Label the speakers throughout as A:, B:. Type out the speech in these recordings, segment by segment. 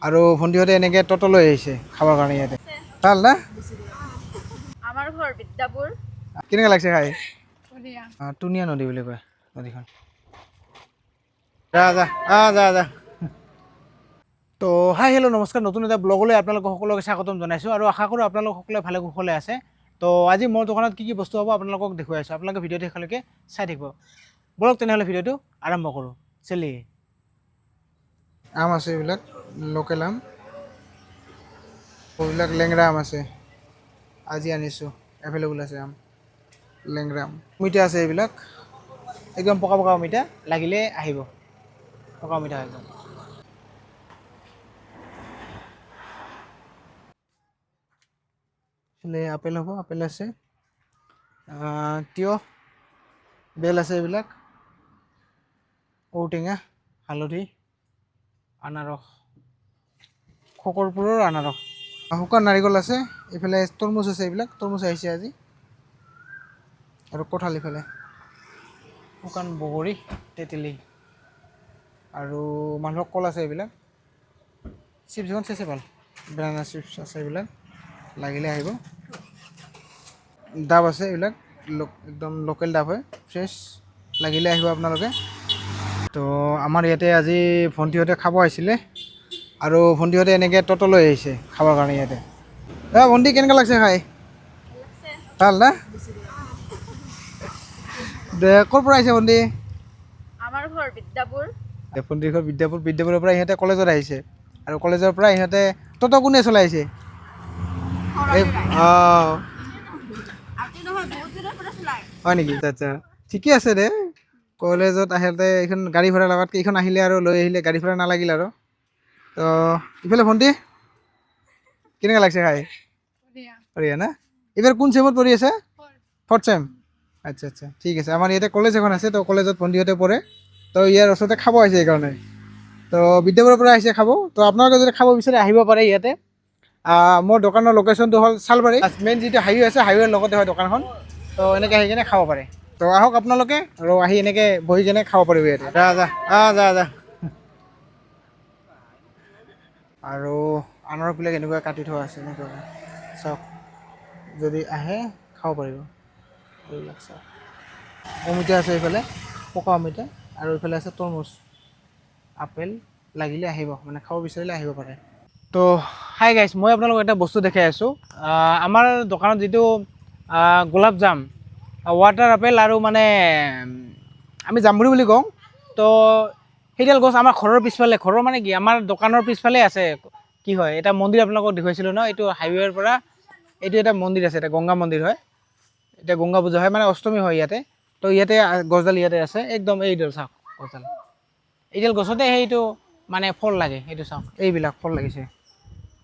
A: আৰু ভণ্টিহঁতে এনেকৈ তত লৈ আহিছে খাবৰ কাৰণে ইয়াতে ভাল না
B: আমাৰ ঘৰ বিদ্যাপুৰ
A: কেনেকৈ লাগিছে খাই
B: ধুনীয়া
A: টুনিয়া নদী বুলি কয় নদীখন যা যা যা যা তো হাই হেল্ল' নমস্কাৰ নতুন এটা ব্লগলৈ আপোনালোকক সকলোকে স্বাগতম জনাইছোঁ আৰু আশা কৰোঁ আপোনালোক সকলোৱে ভালে কুশলে আছে তো আজি মোৰ দোকানত কি বস্তু হ'ব আপোনালোকক দেখুৱাই আছোঁ আপোনালোকে ভিডিঅ'টো শেষলৈকে চাই থাকিব বলক তেনেহ'লে ভিডিঅ'টো আৰম্ভ কৰোঁ চেলি আম আছে এইবিলাক লোকেল আম এইবিলাক লেংৰা আম আছে আজি আনিছোঁ এভেইলেবল আছে আম লেংৰা আম অমিতা আছে এইবিলাক একদম পকা পকা অমিতা লাগিলে আহিব পকা অমিতা একদম আপেল হ'ব আপেল আছে তিয়হ বেল আছে এইবিলাক ঔটেঙা হালধি আনাৰস খকৰপুৰৰ আনাৰস শুকান নাৰিকল আছে এইফালে তৰমুজ আছে এইবিলাক তৰমুজ আহিছে আজি আৰু কঁঠাল ইফালে শুকান বগৰী তেতেলী আৰু মানুহৰ কল আছে এইবিলাক চিপছখন চেছে ভাল বেনানা চিপছ আছে এইবিলাক লাগিলে আহিব ডাব আছে এইবিলাক একদম লোকেল ডাব হয় ফ্ৰেছ লাগিলে আহিব আপোনালোকে তো আমাৰ ইয়াতে আজি ভণ্টিহঁতে খাব আহিছিলে আৰু ভণ্টিহঁতে এনেকৈ তত লৈ আহিছে খাবৰ কাৰণে ইয়াতে ভণ্টি কেনেকুৱা লাগিছে খাই ভাল না দে ক'ৰ পৰা আহিছে ভণ্টি
B: আমাৰ ঘৰ বিদ্যাপুৰ
A: ভণ্টিৰ ঘৰ বিদ্যাপুৰৰ পৰা ইহঁতে কলেজত আহিছে আৰু কলেজৰ পৰা ইহঁতে তত কোনে চলাইছে এই হয় নেকি আচ্ছা ঠিকে আছে দে কলেজত আহোঁতে এইখন গাড়ী ভাড়া লগাতকৈ এইখন আহিলে আৰু লৈ আহিলে গাড়ী ভাড়া নালাগিল আৰু তো ইফালে ভণ্টি কেনেকুৱা লাগিছে খাই বঢ়িয়া না এইবাৰ কোন চেমত পঢ়ি আছে ফৰ্থ চেম আচ্ছা আচ্ছা ঠিক আছে আমাৰ ইয়াতে কলেজ এখন আছে তো কলেজত ভণ্টিহঁতে পঢ়ে তো ইয়াৰ ওচৰতে খাব আহিছে সেইকাৰণে তো বিদ্যাপুৰৰ পৰা আহিছে খাব তো আপোনালোকে যদি খাব বিচাৰে আহিব পাৰে ইয়াতে মোৰ দোকানৰ লোকেশ্যনটো হ'ল চালবাৰী মেইন যিটো হাইৱে আছে হাইৱেৰ লগতে হয় দোকানখন তো এনেকৈ আহি কিনে খাব পাৰে তো আহক আপোনালোকে আৰু আহি এনেকৈ বহি কিনে খাব পাৰিব ইয়াতে যা যা যা যা আৰু আনাৰসবিলাক এনেকুৱা কাটি থোৱা আছে এনেকুৱাকৈ চাওক যদি আহে খাব পাৰিব এইবিলাক চাওক অমিতা আছে এইফালে পকা অমিতা আৰু এইফালে আছে তৰমুজ আপেল লাগিলে আহিব মানে খাব বিচাৰিলে আহিব পাৰে তো হাই গাইছ মই আপোনালোকক এটা বস্তু দেখাই আছোঁ আমাৰ দোকানত যিটো গোলাপ জাম ৱাটাৰ আপেল আৰু মানে আমি জামুৰি বুলি কওঁ তো সেইডাল গছ আমাৰ ঘৰৰ পিছফালে ঘৰৰ মানে কি আমাৰ দোকানৰ পিছফালে আছে কি হয় এটা মন্দিৰ আপোনালোকক দেখুৱাইছিলোঁ ন এইটো হাইৱেৰ পৰা এইটো এটা মন্দিৰ আছে এটা গংগা মন্দিৰ হয় এতিয়া গংগা পূজা হয় মানে অষ্টমী হয় ইয়াতে তো ইয়াতে গছডাল ইয়াতে আছে একদম এইডাল চাওক গছডাল এইডাল গছতে সেইটো মানে ফল লাগে সেইটো চাওক এইবিলাক ফল লাগিছে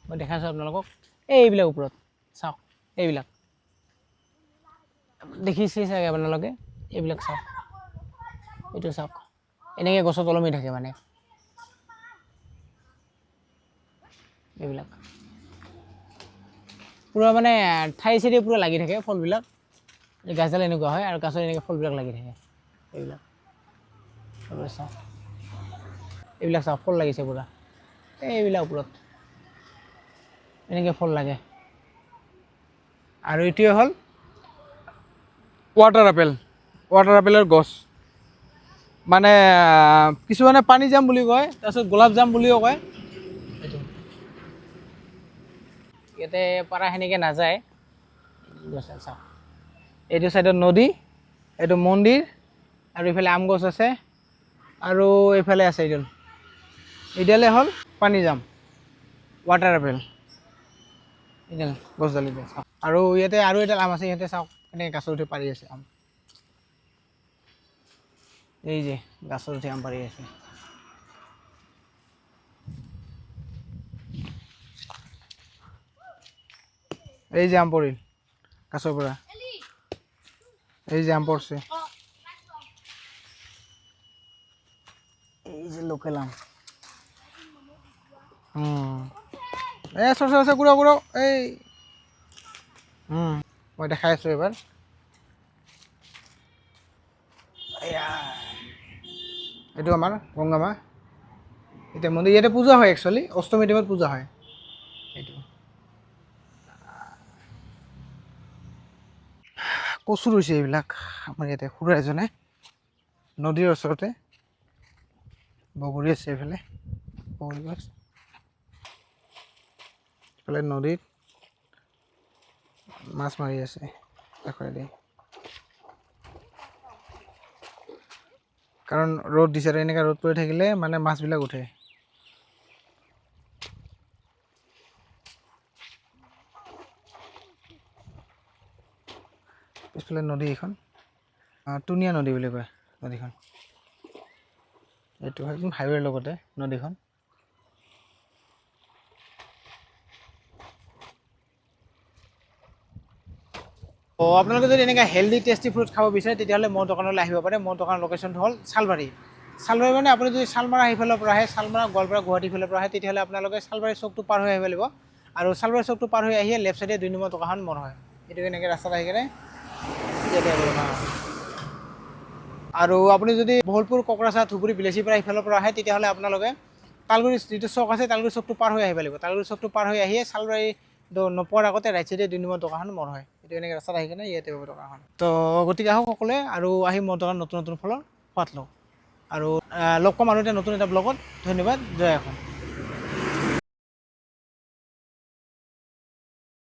A: মই দেখাইছোঁ আপোনালোকক এইবিলাক ওপৰত চাওক এইবিলাক দেখিছে চাগে আপোনালোকে এইবিলাক চাওক এইটো চাওক এনেকৈ গছত ওলমি থাকে মানে এইবিলাক পূৰা মানে ঠাই চাইডে পূৰা লাগি থাকে ফলবিলাক গাছডাল এনেকুৱা হয় আৰু গাছত এনেকৈ ফলবিলাক লাগি থাকে এইবিলাক চাওক এইবিলাক চাওক ফল লাগিছে পূৰা এইবিলাক ওপৰত এনেকৈ ফল লাগে আৰু এইটোৱে হ'ল ৱাটাৰ আপেলৰ গছ মানে কিছুমানে পানী জাম বুলি কয় তাৰপিছত গোলাপ জাম বুলিও কয় এইটো ইয়াতে পাৰা সেনেকৈ নাযায় চাওক এইটো চাইডত নদী এইটো মন্দিৰ আৰু এইফালে আম গছ আছে আৰু এইফালে আছে এইডালে হ'ল পানী জাম ৱাটাৰ আপেল এইডাল গছডাল এতিয়া চাওক আৰু ইয়াতে আৰু এডাল আম আছে ইয়াতে চাওক এনেকৈ গাছত উঠি পাৰি আছে আম এই যে গাছত উঠি আম পাৰি আছে এই যে আম পৰিল গাছৰ পৰা এই যে আম পড়ছে এই যে লোকেল আম চৰ কুড়ো এই মই দেখাই আছোঁ এবাৰ এইটো আমাৰ গংগামা এতিয়া মন্দিৰ ইয়াতে পূজা হয় একচুৱেলি অষ্টমী টাইমত পূজা হয় এইটো কচু ৰুইছে এইবিলাক আমাৰ ইয়াতে খুৰা এজনে নদীৰ ওচৰতে বগৰী আছে এইফালে বগৰী গছ এইফালে নদীত মাছ মাৰি আছে কাষৰেদি কাৰণ ৰ'দ দিছে আৰু এনেকৈ ৰ'দ পৰি থাকিলে মানে মাছবিলাক উঠে পিছফালে নদী এখন টুনীয়া নদী বুলি কয় নদীখন এইটো একদম হাইৱেৰ লগতে নদীখন আপোনালোকে যদি এনেকৈ হেল্ডি টেষ্টি ফ্ৰুট খাব বিচাৰে তেতিয়াহ'লে মোৰ দোকানলৈ আহিব পাৰে মোৰ দোকানৰ লোকেশ্যনটো হ'ল শালবাৰী শালবাৰী মানে আপুনি যদি শালমাৰা সেইফালৰ পৰা আহে শালমাৰা গোৱালপাৰা গুৱাহাটী ফালৰ পৰা আহে তেতিয়াহ'লে আপোনালোকে শালবাৰী চকটো পাৰ হৈ আহিব লাগিব আৰু শালবাৰী চকটো পাৰ হৈ আহিয়ে লেফ্ট চাইডে 2 নম্বৰ দোকানখন মোৰ হয় এইটো এনেকৈ ৰাস্তাত আহি কেনে আৰু আপুনি যদি বহলপুৰ কোকৰাঝাৰ ধুবুৰী বিলাচীৰ পৰা এইফালৰ পৰা আহে তেতিয়াহ'লে আপোনালোকে তালগুৰি যিটো চক আছে তালগুৰি চকটো পাৰ হৈ আহিব লাগিব তালগুৰি চকটো পাৰ হৈ আহিয়ে শালবাৰী নোপোৱাৰ আগতে ৰাইট চাইডে 2 নম্বৰ দোকানখন মোৰ হয় এইটো এনেকৈ ৰাস্তাত আহি কেনে ইয়াতে পাব দোকানখন তো গতিকে আহক সকলোৱে আৰু আহি মোৰ দোকান নতুন নতুন ফলৰ সোৱাদ লওঁ আৰু লগ পাম আৰু এটা নতুন এটা ব্লগত ধন্যবাদ জয় অসম